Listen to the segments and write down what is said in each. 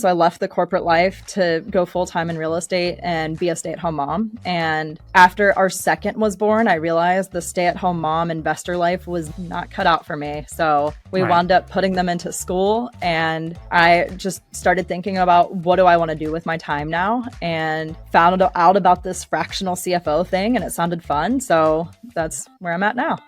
So I left the corporate life to go full-time in real estate and be a stay-at-home mom. And after our second was born, I realized the stay-at-home mom investor life was not cut out for me. So we wound up putting them into school, and I just started thinking about what do I want to do with my time now, and found out about this fractional CFO thing, and it sounded fun. So that's where I'm at now.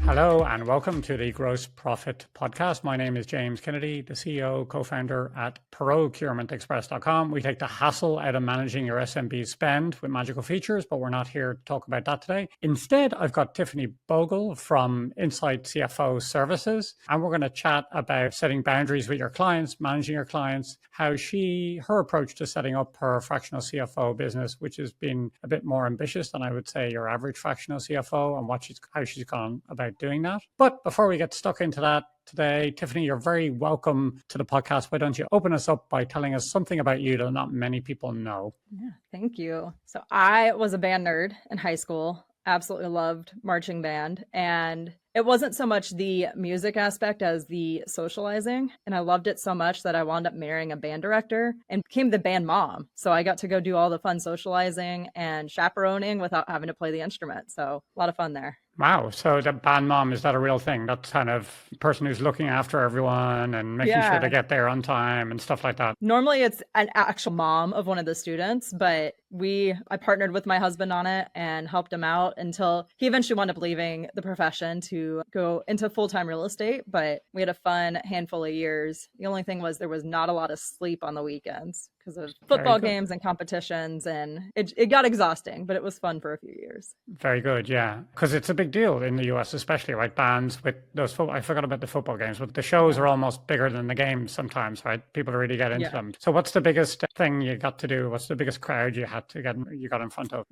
Hello and welcome to the Gross Profit Podcast. My name is James Kennedy, the CEO, co-founder at procurementexpress.com. We take the hassle out of managing your SMB spend with magical features, but we're not here to talk about that today. Instead, I've got Tiffany Vogel from Insight CFO Services, and we're going to chat about setting boundaries with your clients, managing your clients, how her approach to setting up her fractional CFO business, which has been a bit more ambitious than I would say your average fractional CFO, and how she's gone about doing that. But before we get stuck into that today, Tiffany, you're very welcome to the podcast. Why don't you open us up by telling us something about you that not many people know? Yeah, thank you. So I was a band nerd in high school. Absolutely loved marching band. And it wasn't so much the music aspect as the socializing. And I loved it so much that I wound up marrying a band director and became the band mom. So I got to go do all the fun socializing and chaperoning without having to play the instrument. So a lot of fun there. Wow. So the band mom, is that a real thing? That's kind of person who's looking after everyone and making sure they get there on time and stuff like that. Normally it's an actual mom of one of the students, but I partnered with my husband on it and helped him out until he eventually wound up leaving the profession to go into full-time real estate. But we had a fun handful of years. The only thing was there was not a lot of sleep on the weekends because of football games and competitions, and it got exhausting, but it was fun for a few years. Very good, yeah. Because it's a big deal in the US, especially, right? Bands with those I forgot about the football games, but the shows are almost bigger than the games sometimes, right? People really get into them. So what's the biggest thing you got to do? What's the biggest crowd you got in front of?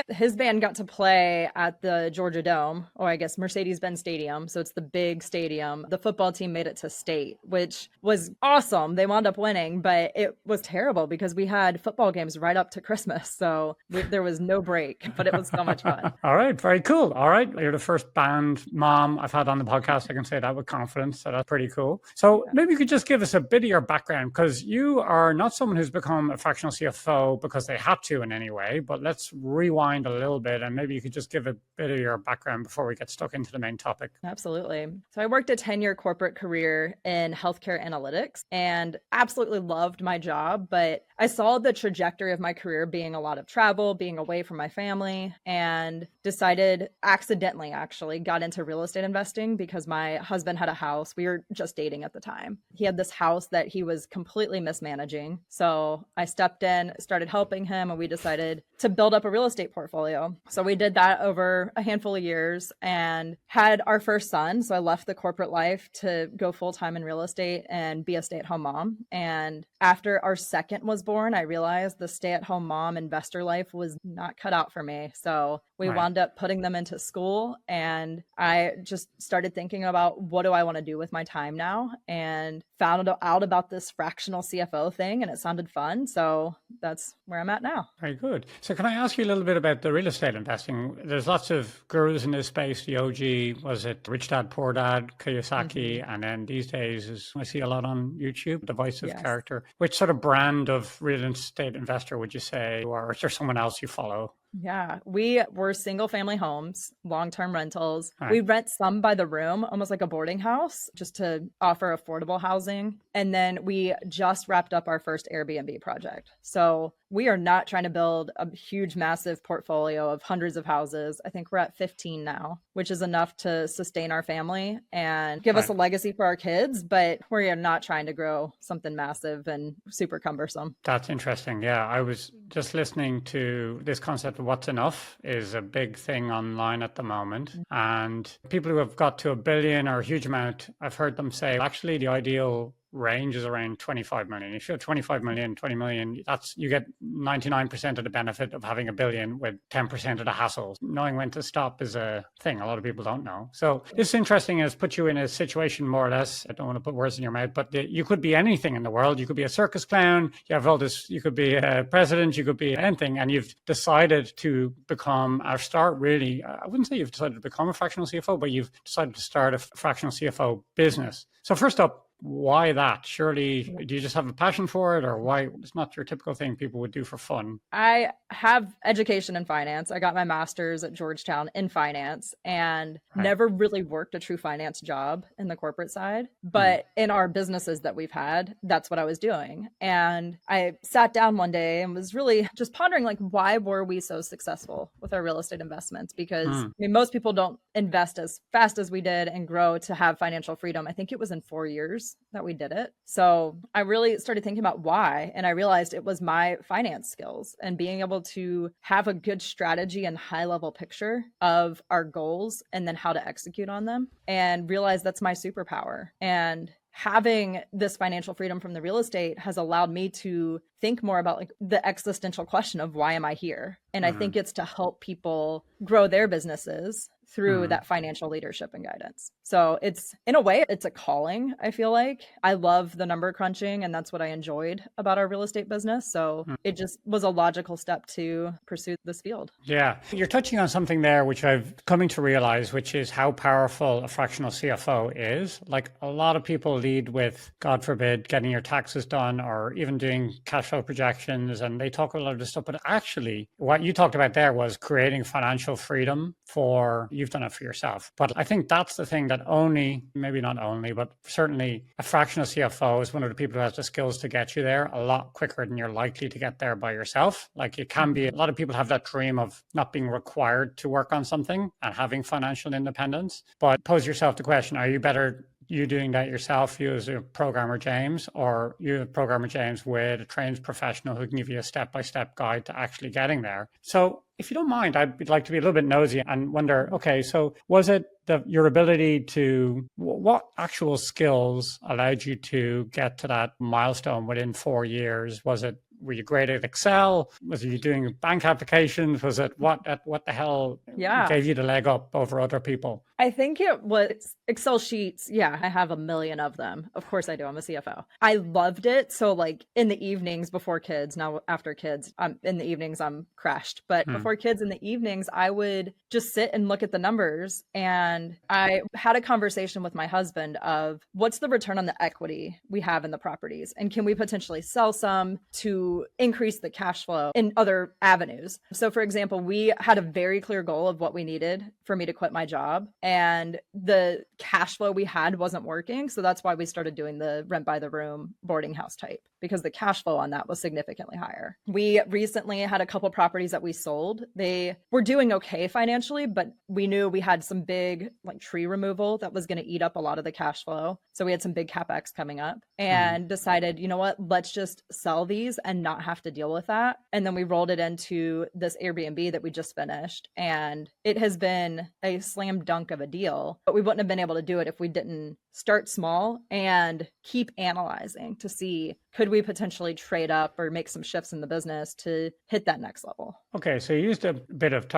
His band got to play at the Georgia Dome, or I guess Mercedes-Benz Stadium. So it's the big stadium. The football team made it to state, which was awesome. They wound up winning, but it was terrible because we had football games right up to Christmas. So there was no break, but it was so much fun. All right. Very cool. All right. You're the first band mom I've had on the podcast. I can say that with confidence. So that's pretty cool. So maybe you could just give us a bit of your background, because you are not someone who's become a fractional CFO because they had to in any way, but let's rewind a little bit and maybe you could just give a bit of your background before we get stuck into the main topic. Absolutely. So I worked a 10-year corporate career in healthcare analytics and absolutely loved my job, but I saw the trajectory of my career being a lot of travel, being away from my family, and decided accidentally actually got into real estate investing because my husband had a house. We were just dating at the time. He had this house that he was completely mismanaging. So I stepped in, started helping him, and we decided to build up a real estate portfolio. So we did that over a handful of years and had our first son. So I left the corporate life to go full-time in real estate and be a stay-at-home mom. And after our second was born, I realized the stay-at-home mom investor life was not cut out for me. So we wound up putting them into school, and I just started thinking about what do I want to do with my time now, and found out about this fractional CFO thing, and it sounded fun. So that's where I'm at now. Very good. So can I ask you a little bit about the real estate investing? There's lots of gurus in this space. The OG, was it Rich Dad, Poor Dad, Kiyosaki? And then these days I see a lot on YouTube, the voice of character. Which sort of brand of real estate investor would you say, or is there someone else you follow? Yeah, we were single family homes, long-term rentals. We rent some by the room, almost like a boarding house, just to offer affordable housing. And then we just wrapped up our first Airbnb project. So we are not trying to build a huge, massive portfolio of hundreds of houses. I think we're at 15 now, which is enough to sustain our family and give us a legacy for our kids. But we are not trying to grow something massive and super cumbersome. That's interesting. Yeah, I was just listening to this concept of what's enough is a big thing online at the moment. And people who have got to $1 billion or a huge amount, I've heard them say, actually, the ideal range is around 25 million. If you have 25 million, 20 million, you get 99% of the benefit of having a billion with 10% of the hassle. Knowing when to stop is a thing a lot of people don't know. So this is interesting. It's put you in a situation more or less. I don't want to put words in your mouth, but you could be anything in the world. You could be a circus clown. You have all this, you could be a president, you could be anything. And you've decided to become, or start really, I wouldn't say you've decided to become a fractional CFO, but you've decided to start a fractional CFO business. So first up, why that? Surely, do you just have a passion for it, or why? It's not your typical thing people would do for fun. I have education in finance. I got my master's at Georgetown in finance and never really worked a true finance job in the corporate side. But in our businesses that we've had, that's what I was doing. And I sat down one day and was really just pondering, like, why were we so successful with our real estate investments? Because I mean, most people don't invest as fast as we did and grow to have financial freedom. I think it was in 4 years that we did it. So I really started thinking about why. And I realized it was my finance skills and being able to have a good strategy and high level picture of our goals and then how to execute on them, and realize that's my superpower. And having this financial freedom from the real estate has allowed me to think more about like the existential question of why am I here? And I think it's to help people grow their businesses through that financial leadership and guidance. So it's, in a way, it's a calling, I feel like. I love the number crunching, and that's what I enjoyed about our real estate business. So it just was a logical step to pursue this field. Yeah. You're touching on something there, which I've coming to realize, which is how powerful a fractional CFO is. Like, a lot of people lead with, God forbid, getting your taxes done or even doing cash flow projections, and they talk a lot of this stuff. But actually, what you talked about there was creating financial freedom for, you've done it for yourself. But I think that's the thing that only, maybe not only, but certainly a fractional CFO is one of the people who has the skills to get you there a lot quicker than you're likely to get there by yourself. Like, it can be, a lot of people have that dream of not being required to work on something and having financial independence. But pose yourself the question, are you better you doing that yourself, you as a programmer James, or you a programmer James with a trained professional who can give you a step-by-step guide to actually getting there? So if you don't mind, I'd like to be a little bit nosy and wonder, okay, so was it your ability to, what actual skills allowed you to get to that milestone within 4 years? Were you great at Excel? Was you doing bank applications? Was it what the hell gave you the leg up over other people? I think it was Excel sheets. Yeah, I have a million of them. Of course I do. I'm a CFO. I loved it. So like in the evenings before kids, now after kids, in the evenings I'm crashed. But before kids, in the evenings, I would just sit and look at the numbers. And I had a conversation with my husband of what's the return on the equity we have in the properties? And can we potentially sell some to increase the cash flow in other avenues? So for example, we had a very clear goal of what we needed for me to quit my job, and the cash flow we had wasn't working. So that's why we started doing the rent by the room boarding house type, because the cash flow on that was significantly higher. We recently had a couple properties that we sold. They were doing okay financially, but we knew we had some big like tree removal that was going to eat up a lot of the cash flow. So we had some big CapEx coming up, and decided, you know what, let's just sell these and not have to deal with that. And then we rolled it into this Airbnb that we just finished, and it has been a slam dunk of a deal, but we wouldn't have been able to do it if we didn't start small and keep analyzing to see, could we potentially trade up or make some shifts in the business to hit that next level? Okay, so you used a bit of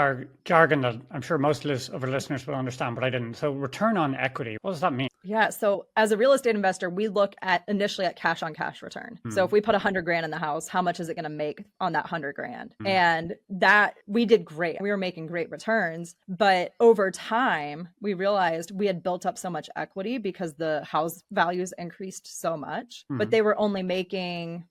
jargon that I'm sure most of our listeners will understand, but I didn't. So return on equity, what does that mean? Yeah. So as a real estate investor, we look at initially at cash on cash return. So if we put 100 grand in the house, how much is it going to make on that 100 grand? And that we did great. We were making great returns, but over time we realized we had built up so much equity because the house values increased so much, but they were only making,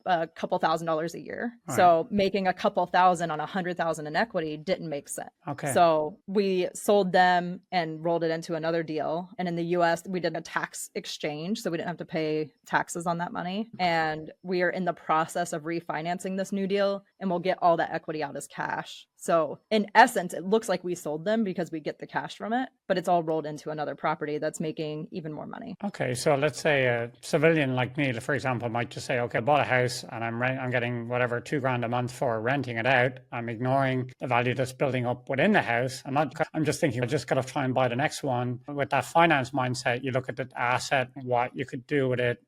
a couple $1,000s a year. Right. So making a couple thousand on 100,000 in equity didn't make sense. Okay. So we sold them and rolled it into another deal. And in the US, we did a tax exchange, so we didn't have to pay taxes on that money. And we are in the process of refinancing this new deal, and we'll get all that equity out as cash. So in essence, it looks like we sold them because we get the cash from it, but it's all rolled into another property that's making even more money. Okay, so let's say a civilian like me, for example, might just say, okay, I bought a house and I'm getting whatever $2,000 a month for renting it out. I'm ignoring the value that's building up within the house. I'm just thinking, I just got to try and buy the next one. With that finance mindset, you look at the asset, what you could do with it,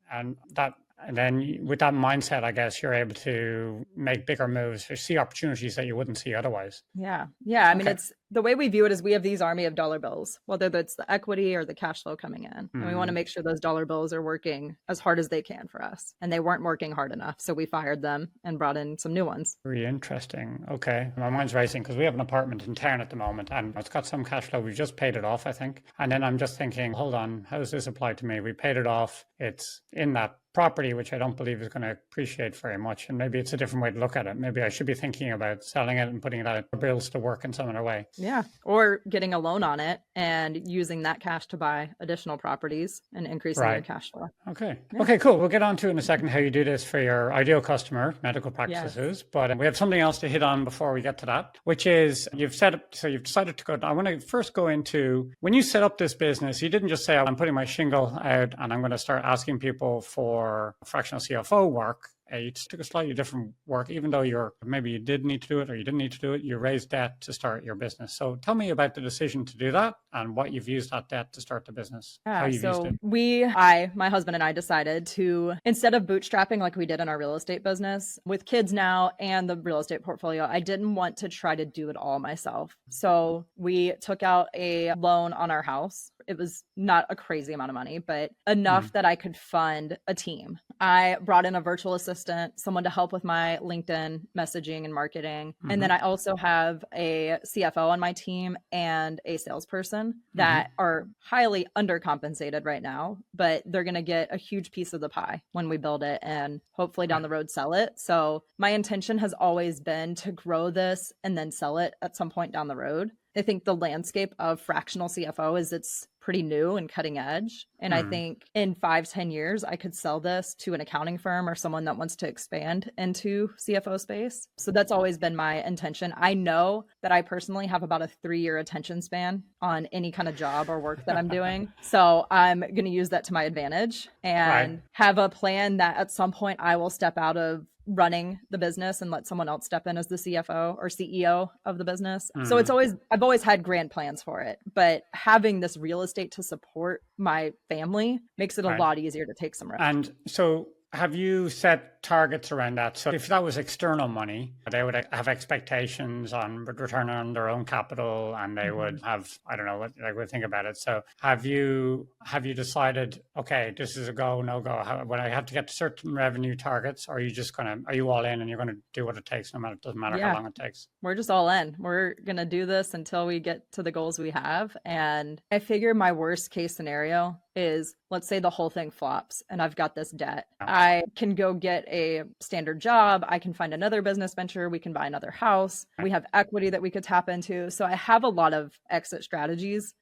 and then with that mindset, I guess you're able to make bigger moves or see opportunities that you wouldn't see otherwise. Yeah. Yeah. I mean, Okay. it's the way we view it is we have these army of dollar bills, whether that's the equity or the cash flow coming in. And we want to make sure those dollar bills are working as hard as they can for us. And they weren't working hard enough. So we fired them and brought in some new ones. Very interesting. Okay. My mind's racing because we have an apartment in town at the moment and it's got some cash flow. We've just paid it off, I think. And then I'm just thinking, hold on, how does this apply to me? We paid it off. It's in that property, which I don't believe is going to appreciate very much. And maybe it's a different way to look at it. Maybe I should be thinking about selling it and putting it out bills to work in some other way. Yeah. Or getting a loan on it and using that cash to buy additional properties and increasing your cash flow. Okay. Yeah. Okay, cool. We'll get on to in a second how you do this for your ideal customer, medical practices. Yes. But we have something else to hit on before we get to that, which is you've decided to go. I want to first go into when you set up this business, you didn't just say, I'm putting my shingle out and I'm going to start asking people for fractional CFO work. It took a slightly different work, even though maybe you did need to do it or you didn't need to do it. You raised debt to start your business. So tell me about the decision to do that and what you've used that debt to start the business. How you've used it. My husband and I decided to, instead of bootstrapping like we did in our real estate business, with kids now and the real estate portfolio, I didn't want to try to do it all myself. So we took out a loan on our house. It was not a crazy amount of money, but enough that I could fund a team. I brought in a virtual assistant, someone to help with my LinkedIn messaging and marketing. And then I also have a CFO on my team and a salesperson that are highly undercompensated right now, but they're going to get a huge piece of the pie when we build it and hopefully down the road sell it. So my intention has always been to grow this and then sell it at some point down the road. I think the landscape of fractional CFO it's pretty new and cutting edge. And I think in 5-10 years, I could sell this to an accounting firm or someone that wants to expand into CFO space. So that's always been my intention. I know that I personally have about a 3-year attention span on any kind of job or work that I'm doing. So I'm going to use that to my advantage and have a plan that at some point I will step out of running the business and let someone else step in as the CFO or CEO of the business. So I've always had grand plans for it, but having this real estate to support my family makes it a lot easier to take some risk. And so have you set targets around that? So if that was external money, they would have expectations on return on their own capital and they would have, I don't know what they would think about it. So have you decided, okay, this is a go, no go? When I have to get to certain revenue targets, are you all in and you're going to do what it takes, it doesn't matter how long it takes? We're just all in. We're going to do this until we get to the goals we have. And I figure my worst case scenario is, let's say the whole thing flops and I've got this debt. I can go get a standard job. I can find another business venture. We can buy another house. We have equity that we could tap into. So I have a lot of exit strategies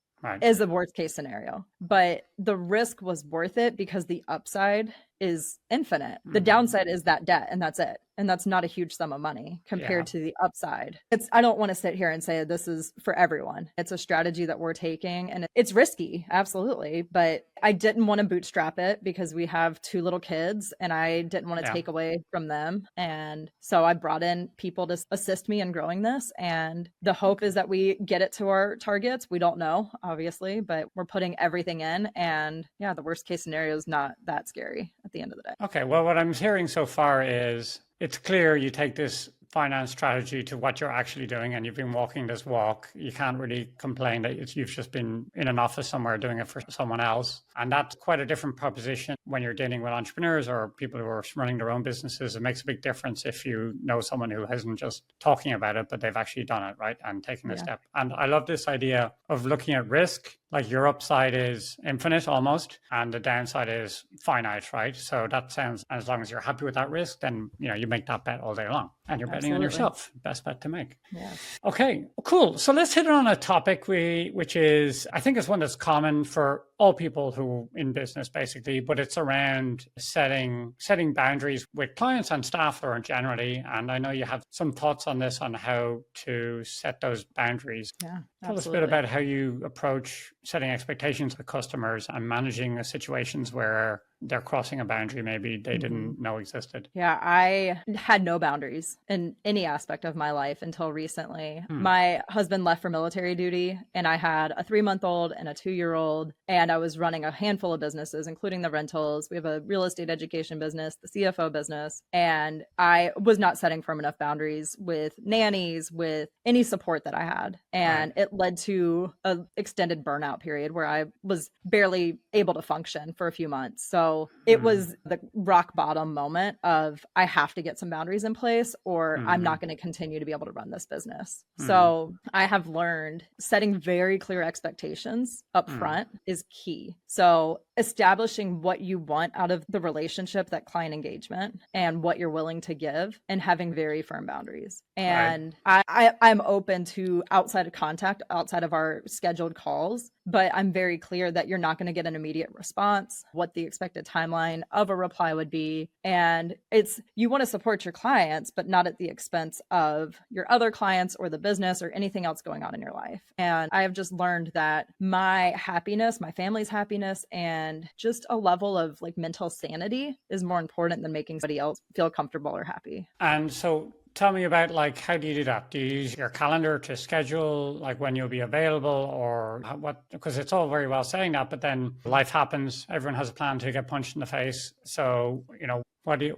is the worst case scenario, but the risk was worth it because the upside is infinite. The downside is that debt and that's it. And that's not a huge sum of money compared to the upside. I don't want to sit here and say this is for everyone. It's a strategy that we're taking and it's risky, absolutely. But I didn't want to bootstrap it because we have 2 little kids and I didn't want to take away from them. And so I brought in people to assist me in growing this. And the hope is that we get it to our targets. We don't know, obviously, but we're putting everything in. And the worst case scenario is not that scary at the end of the day. Okay. Well, what I'm hearing so far is it's clear you take this finance strategy to what you're actually doing and you've been walking this walk. You can't really complain that you've just been in an office somewhere doing it for someone else. And that's quite a different proposition when you're dealing with entrepreneurs or people who are running their own businesses. It makes a big difference if you know someone who isn't just talking about it, but they've actually done it, right? And taken the step. And I love this idea of looking at risk. Like your upside is infinite almost, and the downside is finite, right? So that sounds, as long as you're happy with that risk, then you make that bet all day long, and you're betting on yourself. Best bet to make. Yeah. Okay, cool. So let's hit on a topic which is, I think, is one that's common for all people who in business basically, but it's around setting boundaries with clients and staff or generally. And I know you have some thoughts on this, on how to set those boundaries. Yeah, Tell us a bit absolutely. about how you approach setting expectations with customers and managing the situations where they're crossing a boundary maybe they Mhm. didn't know existed. Yeah, I had no boundaries in any aspect of my life until recently. Hmm. My husband left for military duty, and I had a 3-month-old and a 2-year-old, and I was running a handful of businesses, including the rentals. We have a real estate education business, the CFO business, and I was not setting firm enough boundaries with nannies, with any support that I had. Right. And it led to an extended burnout period where I was barely able to function for a few months. So it Hmm. was the rock bottom moment of I have to get some boundaries in place or I'm Hmm. not going to continue to be able to run this business. Hmm. So I have learned setting very clear expectations up Hmm. front is key. So establishing what you want out of the relationship, that client engagement, and what you're willing to give, and having very firm boundaries. Right. And I'm open to outside of contact, outside of our scheduled calls, but I'm very clear that you're not going to get an immediate response, what the expected timeline of a reply would be. And it's, you want to support your clients, but not at the expense of your other clients or the business or anything else going on in your life. And I have just learned that my happiness, my family's happiness, and just a level of like mental sanity is more important than making somebody else feel comfortable or happy. And so tell me about, like, how do you do that? Do you use your calendar to schedule like when you'll be available, or what? Because it's all very well saying that, but then life happens. Everyone has a plan to get punched in the face. So,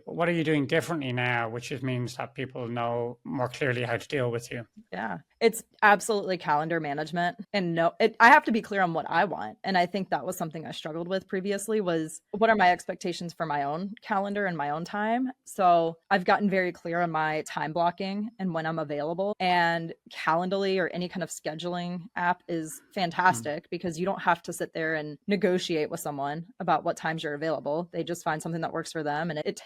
what are you doing differently now, which just means that people know more clearly how to deal with you? Yeah, it's absolutely calendar management. And no, I have to be clear on what I want. And I think that was something I struggled with previously was what are my expectations for my own calendar and my own time? So I've gotten very clear on my time blocking and when I'm available. And Calendly or any kind of scheduling app is Hmm. fantastic because you don't have to sit there and negotiate with someone about what times you're available. They just find something that works for them and it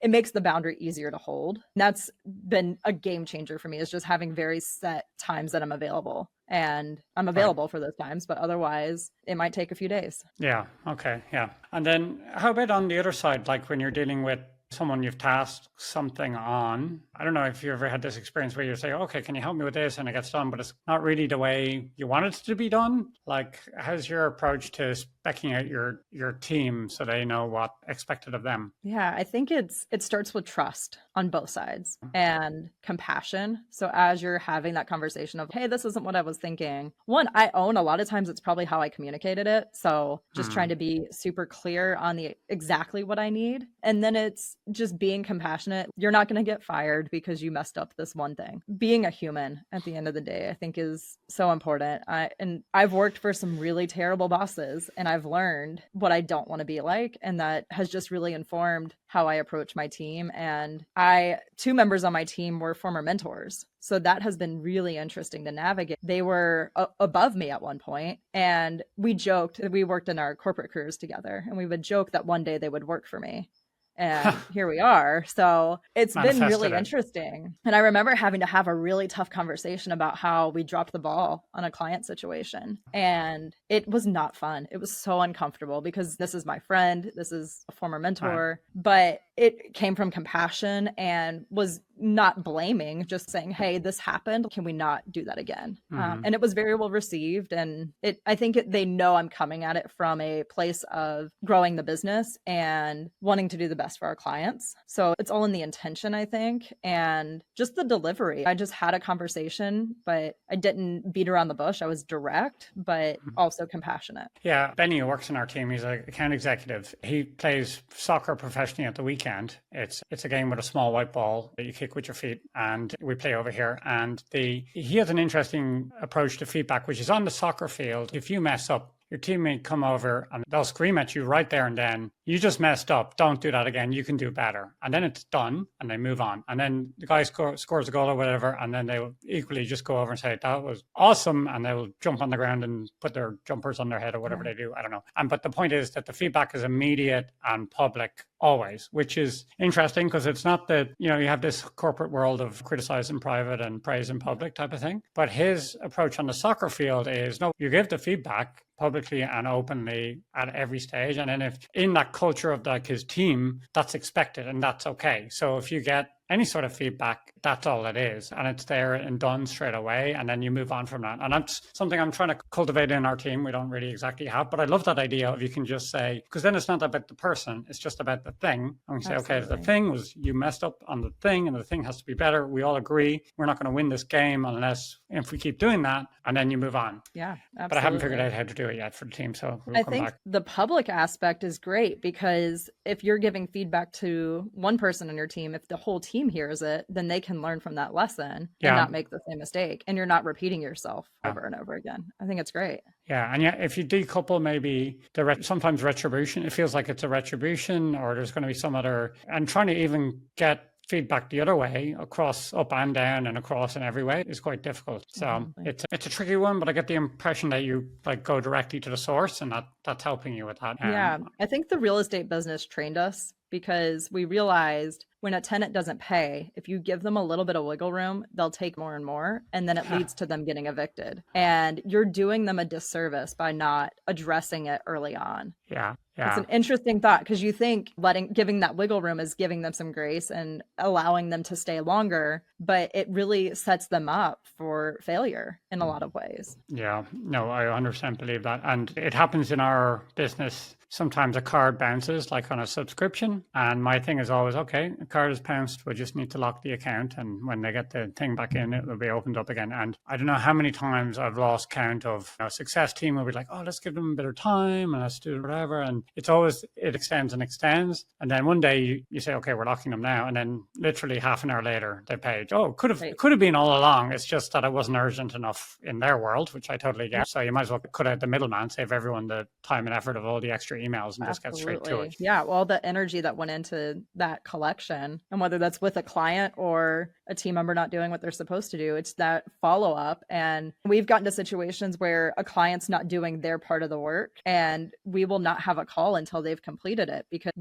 makes the boundary easier to hold. And that's been a game changer for me is just having very set times that I'm available. And I'm Right. available for those times, but otherwise it might take a few days. Yeah. Okay. Yeah. And then how about on the other side, like when you're dealing with someone you've tasked something on? I don't know if you ever had this experience where you say, okay, can you help me with this? And it gets done, but it's not really the way you want it to be done. Like, how's your approach to specking out your team so they know what expected of them? Yeah, I think it starts with trust on both sides and compassion. So as you're having that conversation of, hey, this isn't what I was thinking. One, I own a lot of times it's probably how I communicated it. So just trying Hmm. to be super clear on the exactly what I need. And then it's just being compassionate. You're not going to get fired because you messed up this one thing. Being a human at the end of the day, I think is so important. I've worked for some really terrible bosses and I've learned what I don't want to be like. And that has just really informed how I approach my team. And two members on my team were former mentors. So that has been really interesting to navigate. They were above me at one point, and we joked that we worked in our corporate careers together, and we would joke that one day they would work for me. And here we are. So it's been Manifested really it. interesting. And I remember having to have a really tough conversation about how we dropped the ball on a client situation. And it was not fun. It was so uncomfortable because this is my friend, this is a former Right. mentor, but it came from compassion and was not blaming, just saying, hey, this happened. Can we not do that again? Hmm. And it was very well received. And I think they know I'm coming at it from a place of growing the business and wanting to do the best for our clients. So it's all in the intention, I think, and just the delivery. I just had a conversation, but I didn't beat around the bush. I was direct, but also compassionate. Yeah, Benny, who works in our team, he's an account executive. He plays soccer professionally at the weekend. It's a game with a small white ball that you kick with your feet, and we play over here. And he has an interesting approach to feedback, which is on the soccer field. If you mess up, your teammate come over and they'll scream at you right there and then. you just messed up. Don't do that again. You can do better. And then it's done and they move on. And then the guy scores a goal or whatever. And then they will equally just go over and say, that was awesome. And they will jump on the ground and put their jumpers on their head or whatever they do. I don't know. But the point is that the feedback is immediate and public always, which is interesting because it's not that, you have this corporate world of criticize in private and praise in public type of thing. But his approach on the soccer field is, no, you give the feedback publicly and openly at every stage. And then if in that culture of like his team, that's expected and that's okay. So if you get any sort of feedback, that's all it is. And it's there and done straight away. And then you move on from that. And that's something I'm trying to cultivate in our team. We don't really exactly have, but I love that idea of you can just say, because then it's not about the person, it's just about the thing. And we say, okay, if the thing was you messed up on the thing and the thing has to be better. We all agree we're not going to win this game unless if we keep doing that, and then you move on. Yeah, absolutely. But I haven't figured out how to do it yet for the team. So I think the public aspect is great because if you're giving feedback to one person on your team, if the whole team hears it, then they can learn from that lesson and not make the same mistake. And you're not repeating yourself over and over again. I think it's great. Yeah. And if you decouple maybe sometimes retribution, it feels like it's a retribution or there's going to be some other, and trying to even get feedback the other way across up and down and across in every way is quite difficult. So it's a tricky one, but I get the impression that you like go directly to the source and that's helping you with that. Yeah. I think the real estate business trained us because we realized when a tenant doesn't pay, if you give them a little bit of wiggle room, they'll take more and more. And then it leads to them getting evicted. And you're doing them a disservice by not addressing it early on. Yeah. It's an interesting thought because you think giving that wiggle room is giving them some grace and allowing them to stay longer, but it really sets them up for failure in a lot of ways. Yeah, no, I 100% believe that. And it happens in our business. Sometimes a card bounces like on a subscription. And my thing is always, okay, a card is bounced. We just need to lock the account. And when they get the thing back in, it will be opened up again. And I don't know how many times I've lost count of a success team will be like, oh, let's give them a bit of time and let's do whatever. And it's always, it extends and extends. And then one day you say, okay, we're locking them now. And then literally half an hour later, they page, oh, it could have been all along. It's just that it wasn't urgent enough in their world, which I totally get. So you might as well cut out the middleman, save everyone the time and effort of all the extra emails and just get straight to it. Yeah, well, the energy that went into that collection, and whether that's with a client or a team member not doing what they're supposed to do, it's that follow up. And we've gotten to situations where a client's not doing their part of the work and we will not have a call until they've completed it because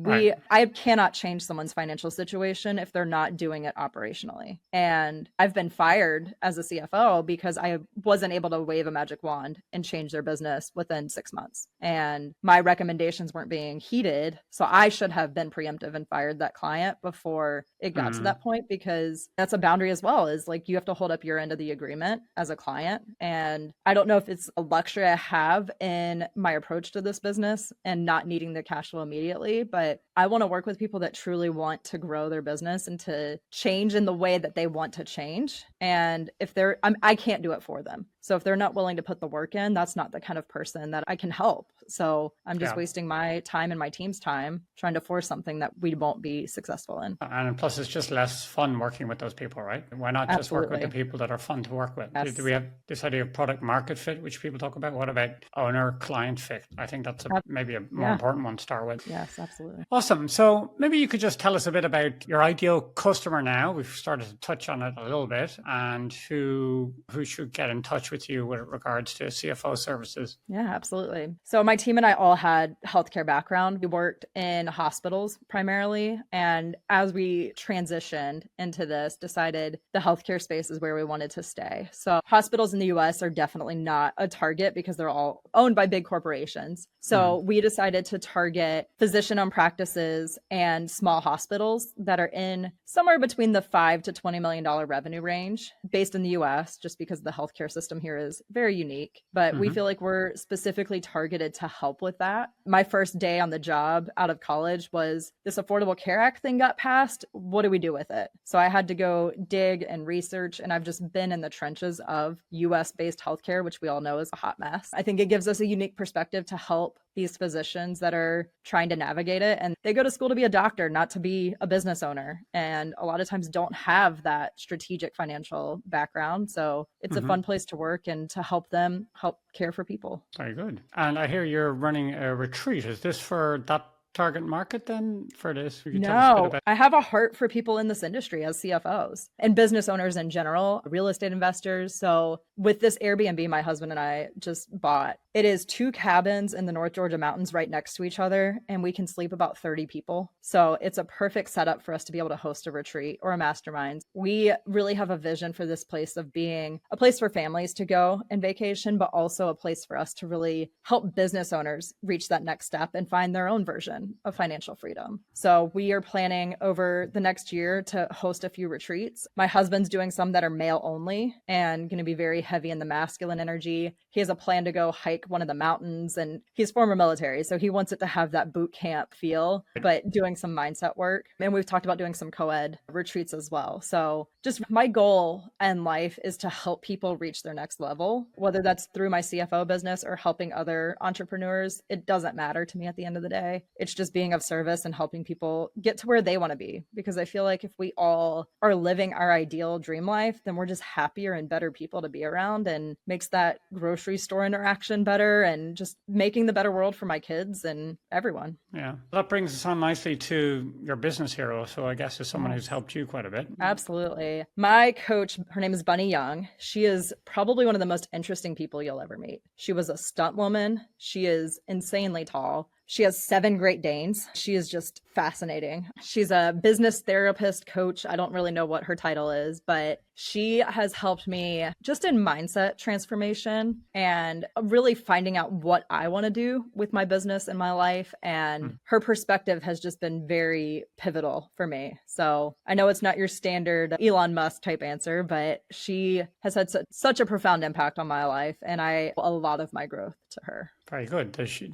I cannot change someone's financial situation if they're not doing it operationally. And I've been fired as a CFO because I wasn't able to wave a magic wand and change their business within 6 months. And my recommendations weren't being heeded. So I should have been preemptive and fired that client before it got to that point, because that's a boundary as well, is like you have to hold up your end of the agreement as a client. And I don't know if it's a luxury I have in my approach to this business and not needing the cash flow immediately, but I want to work with people that truly want to grow their business and to change in the way that they want to change. And if I can't do it for them. So if they're not willing to put the work in, that's not the kind of person that I can help. So I'm just wasting my time and my team's time trying to force something that we won't be successful in. And plus, it's just less fun working with those people, right? Why not just work with the people that are fun to work with? Yes. Do we have this idea of product market fit, which people talk about? What about owner client fit? I think that's maybe a more important one to start with. Yes, absolutely. Awesome. So maybe you could just tell us a bit about your ideal customer now. We've started to touch on it a little bit, and who should get in touch with you with regards to CFO services. Yeah, absolutely. So my team and I all had healthcare background. We worked in hospitals primarily. And as we transitioned into this, decided the healthcare space is where we wanted to stay. So hospitals in the US are definitely not a target because they're all owned by big corporations. So we decided to target physician-owned practices and small hospitals that are in somewhere between the $5 to $20 million revenue range based in the US, just because the healthcare system here is very unique. But we feel like we're specifically targeted to help with that. My first day on the job out of college was this Affordable Care Act thing got passed. What do we do with it? So I had to go dig and research, and I've just been in the trenches of US-based healthcare, which we all know is a hot mess. I think it gives us a unique perspective to help these physicians that are trying to navigate it. And they go to school to be a doctor, not to be a business owner. And a lot of times don't have that strategic financial background. So it's a fun place to work and to help them help care for people. Very good. And I hear you're running a retreat. Is this for that target market then for this? Could you tell us a bit No, about? I have a heart for people in this industry as CFOs and business owners in general, real estate investors. So, with this Airbnb my husband and I just bought, it is 2 cabins in the North Georgia mountains right next to each other, and we can sleep about 30 people. So, it's a perfect setup for us to be able to host a retreat or a mastermind. We really have a vision for this place of being a place for families to go and vacation, but also a place for us to really help business owners reach that next step and find their own version of financial freedom. So we are planning over the next year to host a few retreats. My husband's doing some that are male only and going to be very heavy in the masculine energy. He has a plan to go hike one of the mountains, and he's former military, so he wants it to have that boot camp feel, but doing some mindset work. And we've talked about doing some co-ed retreats as well. So just my goal in life is to help people reach their next level, whether that's through my CFO business or helping other entrepreneurs. It doesn't matter to me at the end of the day. It's just being of service and helping people get to where they want to be. Because I feel like if we all are living our ideal dream life, then we're just happier and better people to be around, and makes that grocery store interaction better and just making the better world for my kids and everyone. Yeah, that brings us on nicely to your business hero. So I guess is someone who's Yes. helped you quite a bit. Absolutely. My coach, her name is Bunny Young. She is probably one of the most interesting people you'll ever meet. She was a stunt woman. She is insanely tall. She has 7 Great Danes. She is just fascinating. She's a business therapist coach. I don't really know what her title is, but she has helped me just in mindset transformation and really finding out what I want to do with my business and my life. And her perspective has just been very pivotal for me. So I know it's not your standard Elon Musk type answer, but she has had such a profound impact on my life, and I owe a lot of my growth to her. Very good. Does she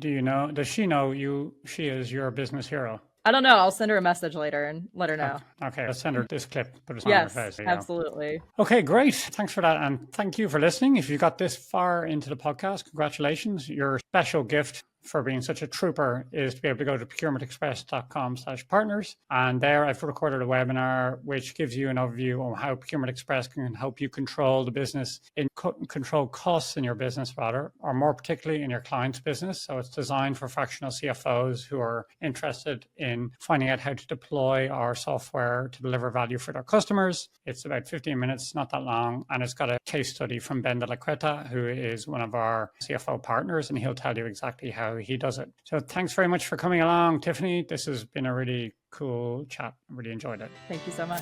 know she is your business hero? I don't know. I'll send her a message later and let her know. Okay, let's send her this clip, put it on her Yes, face. There you go. absolutely. Okay, great. Thanks for that. And thank you for listening. If you got this far into the podcast, congratulations. Your special gift for being such a trooper is to be able to go to procurementexpress.com/partners. And there I've recorded a webinar which gives you an overview on how Procurement Express can help you control the business control costs in your business rather, or more particularly in your client's business. So it's designed for fractional CFOs who are interested in finding out how to deploy our software to deliver value for their customers. It's about 15 minutes, not that long. And it's got a case study from Ben de la Queta, who is one of our CFO partners, and he'll tell you exactly how he does it. So thanks very much for coming along, Tiffany. This has been a really cool chat. I really enjoyed it. Thank you so much.